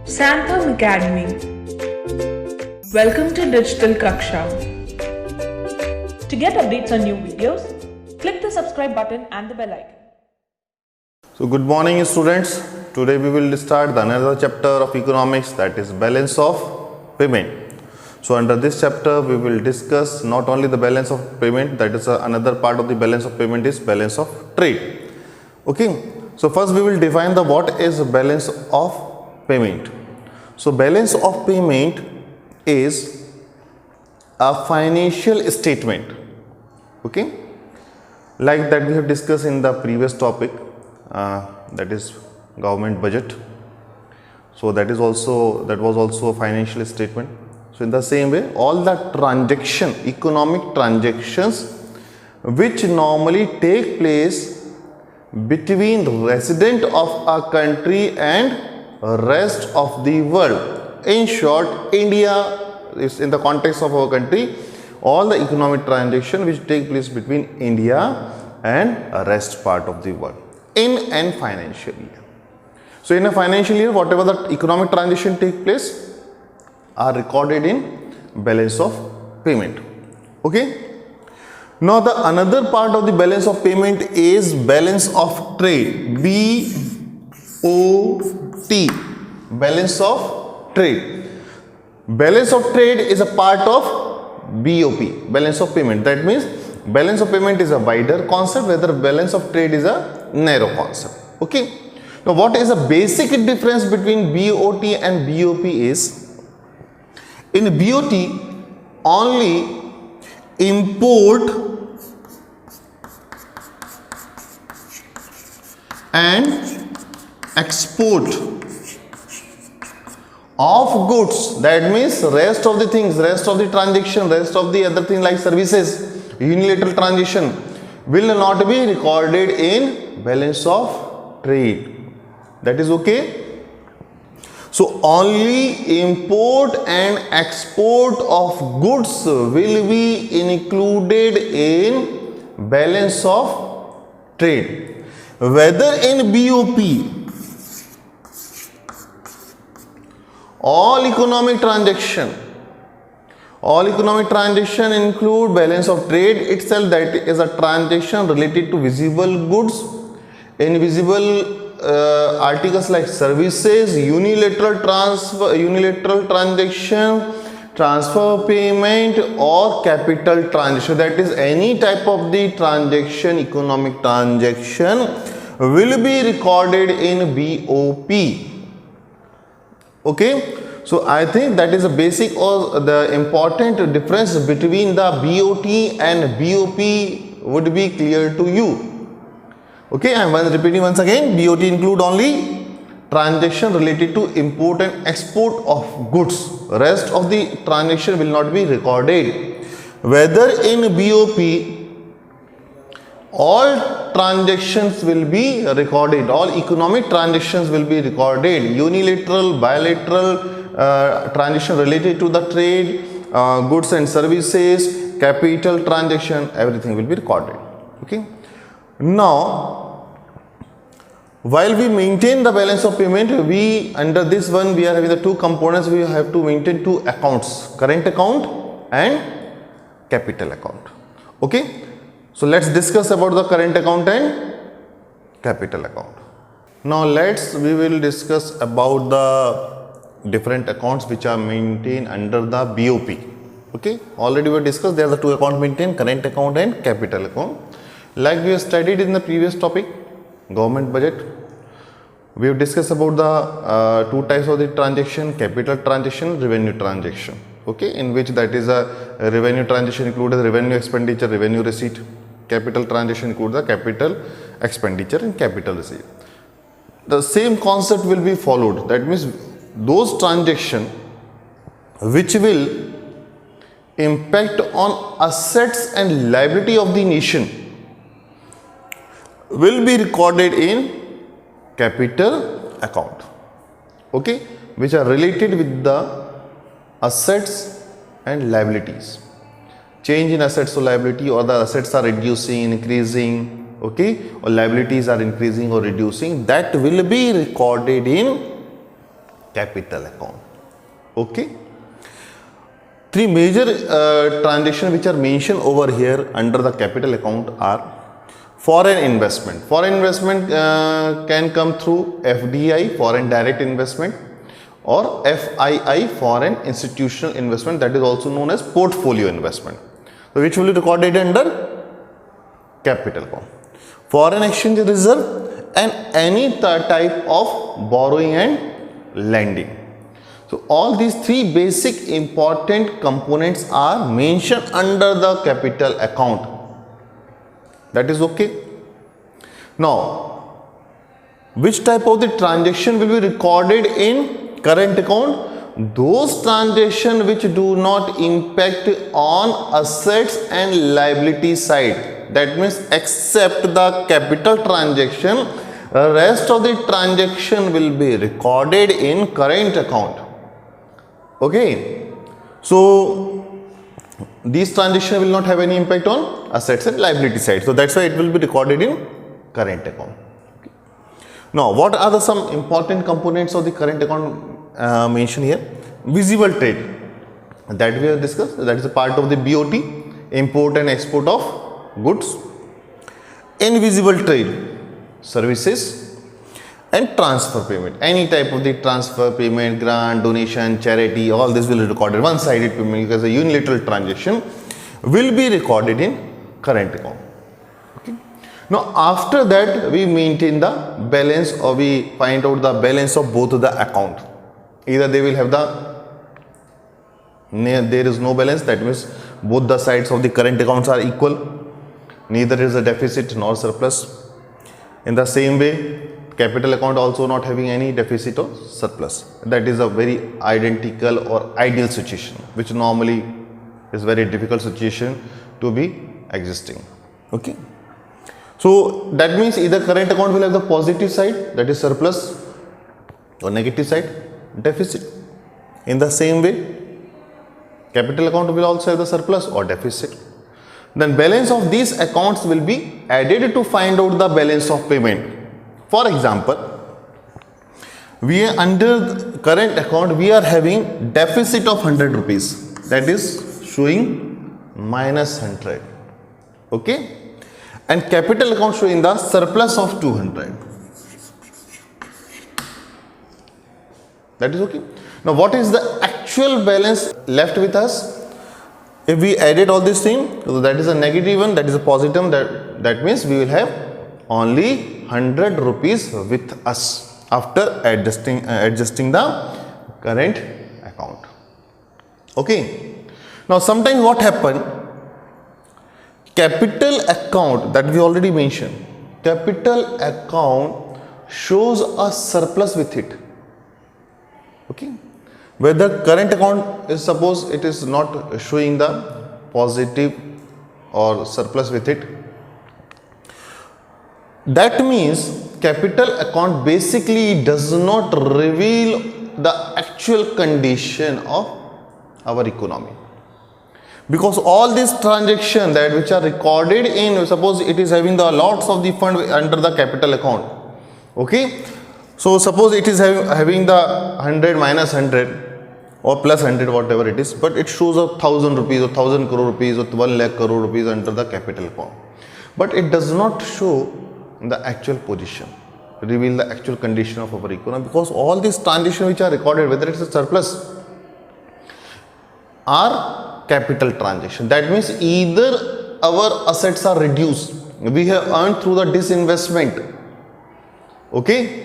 Santham Academy. Welcome to Digital Kaksha. To get updates on new videos, click the subscribe button and the bell icon. So good morning students. Today we will start another chapter of economics, that is balance of payment. So under this chapter we will discuss not only the balance of payment, that is another part of the balance of payment is balance of trade. Okay. So first we will define the what is balance of payment. So balance of payment is a financial statement, okay, like that we have discussed in the previous topic, that is government budget. So that was also a financial statement. So in the same way, all the economic transactions which normally take place between resident of a country and rest of the world. In short, India is in the context of our country, all the economic transactions which take place between India and rest part of the world in an financial year. So in a financial year, whatever the economic transaction take place are recorded in balance of payment. Okay. Now the another part of the balance of payment is balance of trade. BOT, balance of trade. Balance of trade is a part of BOP, balance of payment. That means balance of payment is a wider concept, whether balance of trade is a narrow concept. Okay. Now what is the basic difference between BOT and BOP is, in BOT only import and export of goods, that means rest of the things, rest of the transaction, rest of the other things like services, unilateral transaction will not be recorded in balance of trade. That is okay. So only import and export of goods will be included in balance of trade. Whether in BOP, all economic transaction include balance of trade itself, that is a transaction related to visible goods, invisible articles like services, unilateral transaction, transfer payment or capital transaction. That is any type of the transaction, economic transaction will be recorded in BOP. Okay. So I think that is a basic or the important difference between the BOT and BOP would be clear to you. Okay, I am repeating once again, BOT include only transaction related to import and export of goods. Rest of the transaction will not be recorded. Whether in BOP, all transactions will be recorded, all economic transactions will be recorded, unilateral, bilateral transaction related to the trade, goods and services, capital transaction, everything will be recorded. Okay. Now, while we maintain the balance of payment, under this one we are having the two components. We have to maintain two accounts, current account and capital account. Okay. So let's discuss about the current account and capital account. Now we will discuss about the different accounts which are maintained under the BOP. Okay. Already we discussed there are the two accounts maintained, current account and capital account. Like we have studied in the previous topic, government budget, we have discussed about the two types of the transaction, capital transaction, revenue transaction. Okay, in which that is a revenue transaction includes revenue expenditure, revenue receipt. Capital transaction includes the capital expenditure and capital receipt. The same concept will be followed. That means those transactions which will impact on assets and liability of the nation will be recorded in capital account, okay, which are related with the assets and liabilities. Change in assets or liability, or the assets are reducing, increasing, okay, or liabilities are increasing or reducing, that will be recorded in capital account. Okay. Three major transactions which are mentioned over here under the capital account are foreign investment. Foreign investment can come through FDI, foreign direct investment, or FII, foreign institutional investment, that is also known as portfolio investment. So which will be recorded under capital account. Foreign exchange reserve and any type of borrowing and lending. So all these three basic important components are mentioned under the capital account. That is okay. Now, which type of the transaction will be recorded in current account? Those transactions which do not impact on assets and liability side. That means except the capital transaction, rest of the transaction will be recorded in current account. Okay. So these transactions will not have any impact on assets and liability side. So that's why it will be recorded in current account. Okay. Now, what are the some important components of the current account mentioned here? Visible trade, that we have discussed, that is a part of the BOT, import and export of goods. Invisible trade, services and transfer payment, any type of the transfer payment, grant, donation, charity, all this will be recorded. One-sided payment because a unilateral transaction will be recorded in current account. Okay. Now after that we maintain the balance, or we find out the balance of both the account. Either they will have there is no balance, that means both the sides of the current accounts are equal, neither is a deficit nor surplus. In the same way, capital account also not having any deficit or surplus. That is a very identical or ideal situation, which normally is very difficult situation to be existing. Okay. So that means either current account will have the positive side, that is surplus, or negative side, deficit. In the same way, capital account will also have the surplus or deficit. Then balance of these accounts will be added to find out the balance of payment. For example, we are under current account, we are having deficit of 100 rupees, that is showing minus 100. Okay. And capital account showing the surplus of 200. That is okay. Now what is the actual balance left with us? If we added all these things, so that is a negative one, that is a positive one, that means we will have only 100 rupees with us after adjusting the current account. Okay. Now sometimes what happen, capital account that we already mentioned, capital account shows a surplus with it. Okay. Whether current account is, suppose it is not showing the positive or surplus with it, that means capital account basically does not reveal the actual condition of our economy, because all these transactions that which are recorded in, suppose it is having the lots of the fund under the capital account. Okay. So suppose it is having the 100 minus 100 or plus 100, whatever it is, but it shows 1,000 rupees or 1,000 crore rupees or 1 lakh crore rupees under the capital account, but it does not show the actual position, reveal the actual condition of our economy, because all these transactions which are recorded, whether it is a surplus, are capital transaction. That means either our assets are reduced, we have earned through the disinvestment, okay,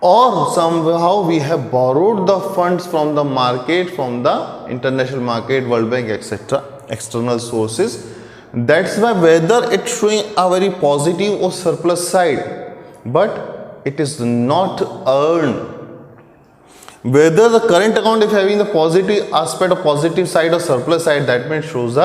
or somehow we have borrowed the funds from the market, from the international market, World Bank, etc., external sources. That's why whether it's showing a very positive or surplus side, but it is not earned. Whether the current account is having the positive aspect or positive side or surplus side, that means shows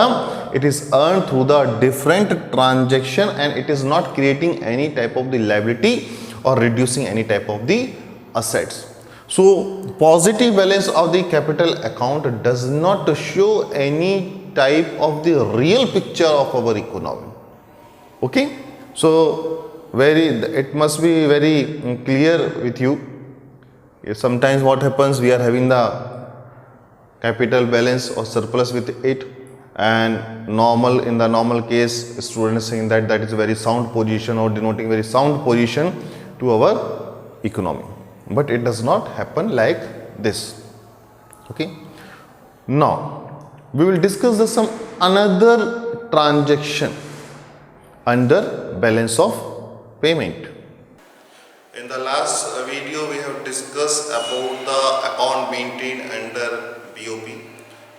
it is earned through the different transaction, and it is not creating any type of the liability or reducing any type of the assets. So positive balance of the capital account does not show any type of the real picture of our economy. Okay. So it must be very clear with you. Sometimes what happens, we are having the capital balance or surplus with it, and in the normal case, students saying that that is a very sound position or denoting very sound position to our economy. But it does not happen like this. Okay. Now we will discuss some another transaction under balance of payment. In the last video we have discussed about the account maintained under BOP.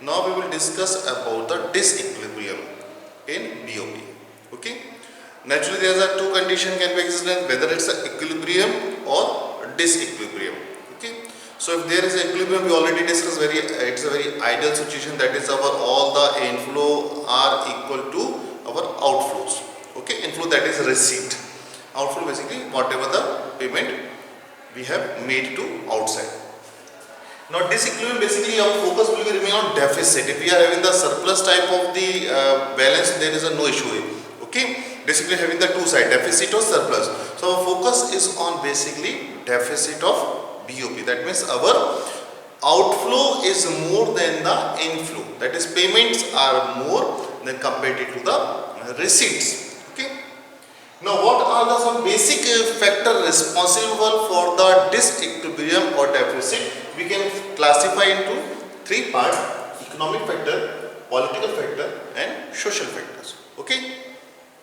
Now we will discuss about the disequilibrium in BOP. Okay. Naturally there are two conditions can be existent, whether it's an equilibrium or disequilibrium. Okay. So if there is equilibrium, we already discussed it's a very ideal situation, that is all the inflow are equal to our outflows. Okay. Inflow, that is receipt. Outflow basically whatever the payment we have made to outside. Now disequilibrium, basically our focus will remain on deficit. If we are having the surplus type of the balance, there is no issue. Okay. Disequilibrium having the two sides, deficit or surplus. So our focus is on basically deficit of BOP. That means our outflow is more than the inflow. That is, payments are more than compared to the receipts. Okay. Now what are the some basic factors responsible for the disequilibrium or deficit? We can classify into three parts: economic factor, political factor and social factors. Okay.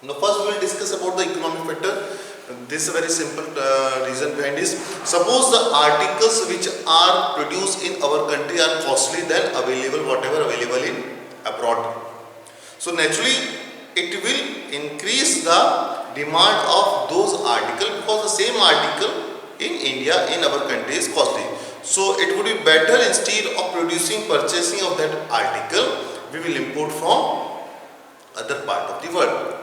Now first we will discuss about the economic factor. This is a very simple reason behind this. Suppose the articles which are produced in our country are costly than whatever available in abroad. So naturally it will increase the demand of those articles, because the same article in India, in our country, is costly. So it would be better, instead of purchasing of that article, we will import from other part of the world.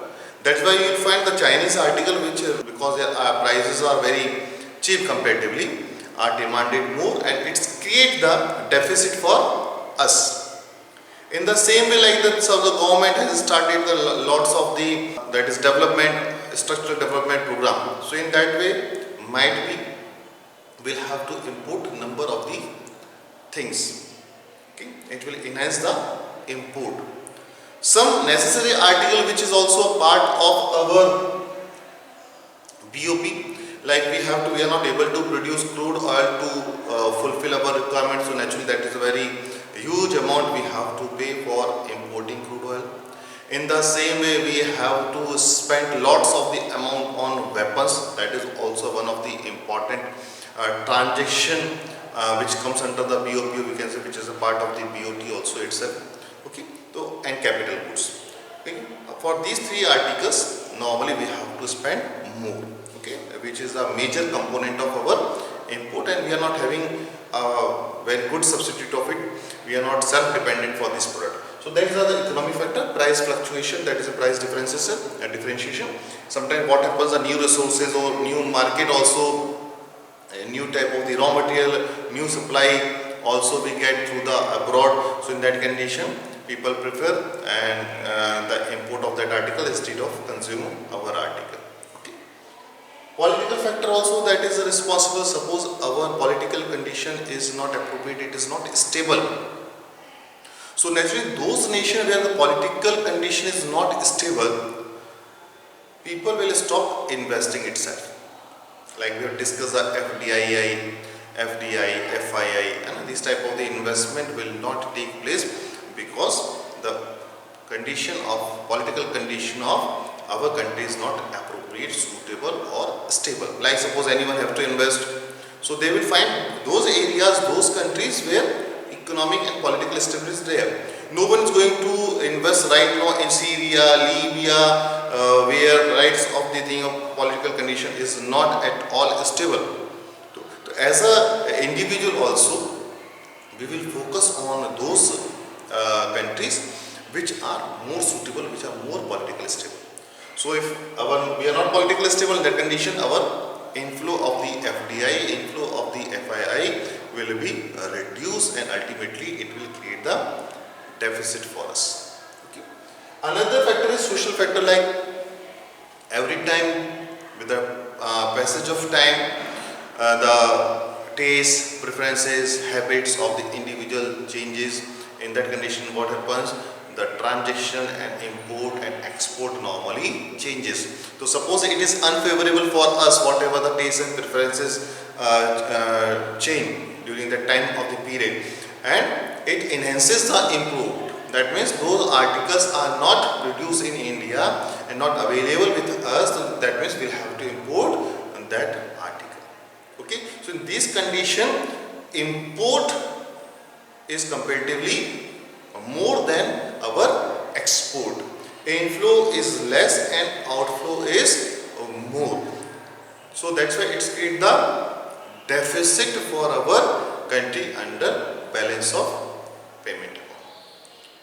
That's why you will find the Chinese article, which because their prices are very cheap comparatively, are demanded more, and it creates the deficit for us. In the same way, like that, so the government has started the lots of the structural development program. So in that way, might be will have to import number of the things. Okay, it will enhance the import. Some necessary article which is also a part of our BOP, like we are not able to produce crude oil to fulfill our requirements. So naturally that is a very huge amount we have to pay for importing crude oil. In the same way, we have to spend lots of the amount on weapons. That is also one of the important transaction which comes under the BOP, we can say, which is a part of the BOT also itself. Okay. So, and capital goods. Okay. For these three articles, normally we have to spend more. Okay, which is a major component of our import, and we are not having a very good substitute of it. We are not self-dependent for this product. So that is the economic factor. Price fluctuation, that is a price differentiation. Sometimes what happens, the new resources or new market also, a new type of the raw material, new supply also we get through the abroad. So in that condition, people prefer and the import of that article instead of consuming our article. Okay. Political factor also, that is responsible. Suppose our political condition is not appropriate, it is not stable. So naturally those nations where the political condition is not stable, people will stop investing itself. Like we have discussed the FDI, FII, and this type of the investment will not take place, because the political condition of our country is not appropriate, suitable or stable. Like suppose anyone have to invest, so they will find those areas, those countries where economic and political stability is there. No one is going to invest right now in Syria, Libya, where rights of the thing of political condition is not at all stable. So as a individual also, we will focus on those countries which are more suitable, which are more politically stable. So if we are not politically stable in that condition, our inflow of the FDI, inflow of the FII will be reduced, and ultimately it will create the deficit for us. Okay. Another factor is social factor, like Every time with the passage of time, the taste, preferences, habits of the individual changes. In that condition, what happens? The transaction and import and export normally changes. So suppose it is unfavorable for us, whatever the taste and preferences change during the time of the period, and it enhances the import. That means those articles are not produced in India and not available with us. So that means we have to import that article. Okay. So in this condition, import is comparatively more than our export. Inflow is less and outflow is more. So that's why it's create the deficit for our country under balance of payment.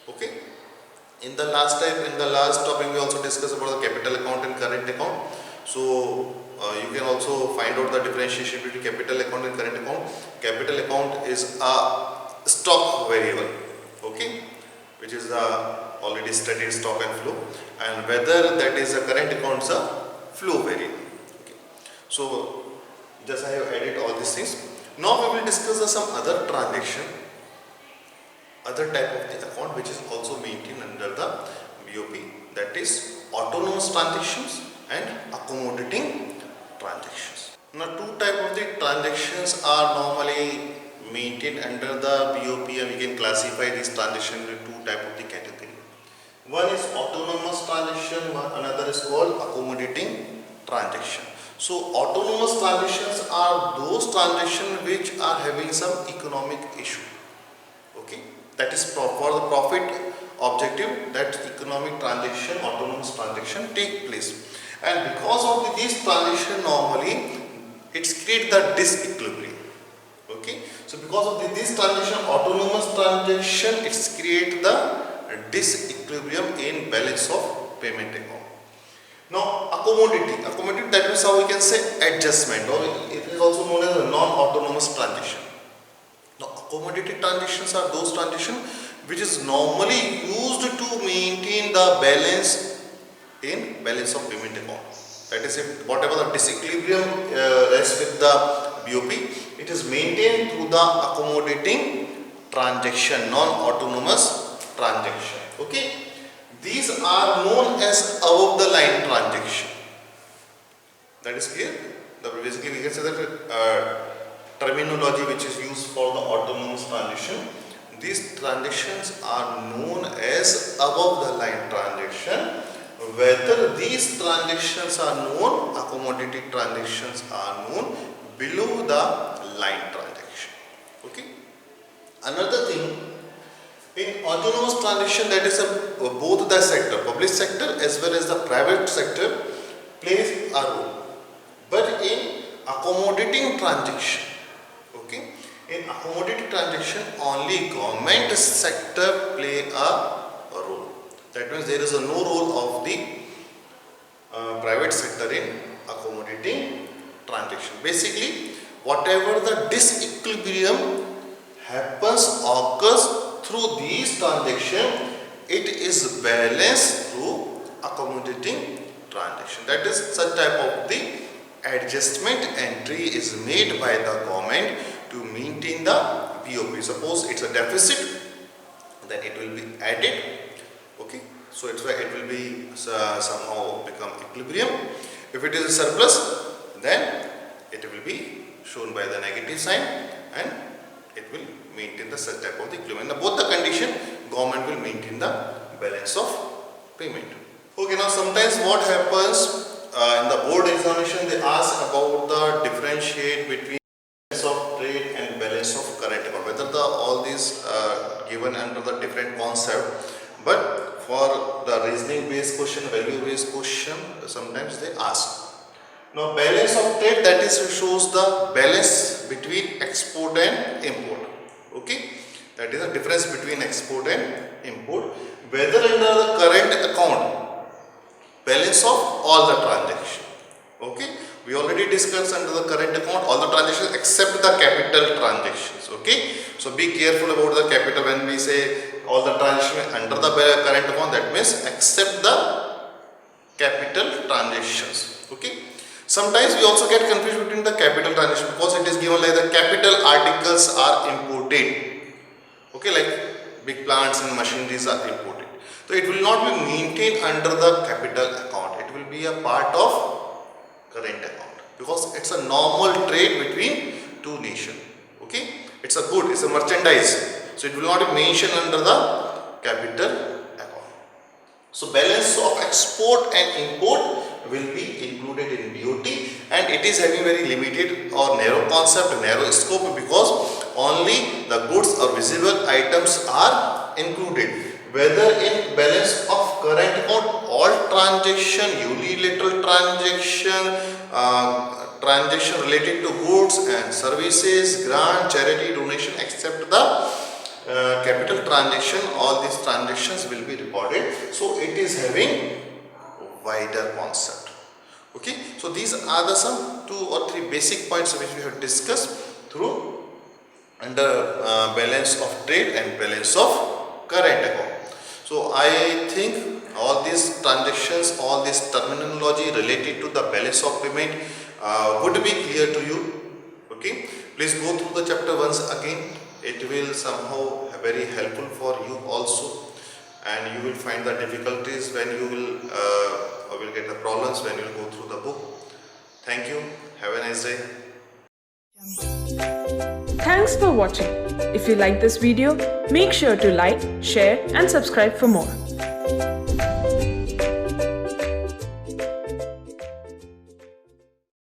Okay. In the last topic, we also discussed about the capital account and current account. So you can also find out the differentiation between capital account and current account. Capital account is a stock variable, okay, which is the already studied stock and flow, and whether that is a current account is a flow variable. Okay. So just I have added all these things. Now we will discuss some other transaction, other type of the account which is also maintained under the BOP, that is autonomous transactions and accommodating transactions. Now two type of the transactions are normally maintained under the BOP, and we can classify these transactions into two type of the category. One is autonomous transaction, another is called accommodating transaction. So autonomous transactions are those transactions which are having some economic issue. Okay, that is for the profit objective, that economic transaction, autonomous transaction take place, and because of this transaction normally it's create the disequilibrium. Okay, so because of this transaction, autonomous transaction, it's create the disequilibrium in balance of payment account. Now accommodating, that means how we can say adjustment, or it is also known as a non-autonomous transaction. Now accommodating transactions are those transactions which is normally used to maintain the balance in balance of payment account. That is, if whatever the disequilibrium rests with the BOP, it is maintained through the accommodating transaction, non-autonomous transaction. Okay, these are known as above the line transaction. That is clear. Basically we can say that terminology which is used for the autonomous transaction, these transactions are known as above the line transaction. Whether these transactions are known, accommodating transactions are known below the line transaction. Okay. Another thing, in autonomous transaction, that is both the sector, public sector as well as the private sector plays a role. But in accommodating transaction, okay, in accommodating transaction only government sector play a role. That means there is no role of the private sector in accommodating transaction. Basically, whatever the disequilibrium occurs through these transactions, it is balanced through accommodating transaction. That is, such type of the adjustment entry is made by the government to maintain the BOP. Suppose it's a deficit, then it will be added. Okay, so it's why it will be somehow become equilibrium. If it is a surplus, then it will be shown by the negative sign, and it will maintain the such type of the equilibrium. Now both the condition, government will maintain the balance of payment. Okay, now sometimes what happens in the board examination, they ask about the differentiate between balance of trade and balance of current account, whether all these given under the different concept. But for the reasoning based question, value based question, sometimes they ask. Now balance of trade, that is shows the balance between export and import. Okay, that is the difference between export and import. Whether under the current account, balance of all the transactions. Okay, we already discussed under the current account all the transactions except the capital transactions. Okay, so be careful about the capital. When we say all the transactions under the current account, that means except the capital transactions. Okay. Sometimes we also get confused between the capital transaction because it is given like the capital articles are imported. Okay, like big plants and machineries are imported. So it will not be maintained under the capital account. It will be a part of current account because it's a normal trade between two nations. Okay, it's a good, it's a merchandise. So it will not be mentioned under the capital account. So balance of export and import will be included in BOT, and it is having very limited or narrow concept, narrow scope, because only the goods or visible items are included. Whether in balance of current account, all transaction, unilateral transaction, transaction related to goods and services, grant, charity, donation, except the capital transaction, all these transactions will be recorded. So it is having wider concept. Okay, so these are the some 2 or 3 basic points which we have discussed through under balance of trade and balance of current account. So I think all these transactions, all this terminology related to the balance of payment would be clear to you. Okay, please go through the chapter once again. It will somehow very helpful for you also, and you will find the difficulties when you will get the problems when you will go through the book. Thank you. Have a nice day. Thanks for watching. If you like this video, make sure to like, share and subscribe for more.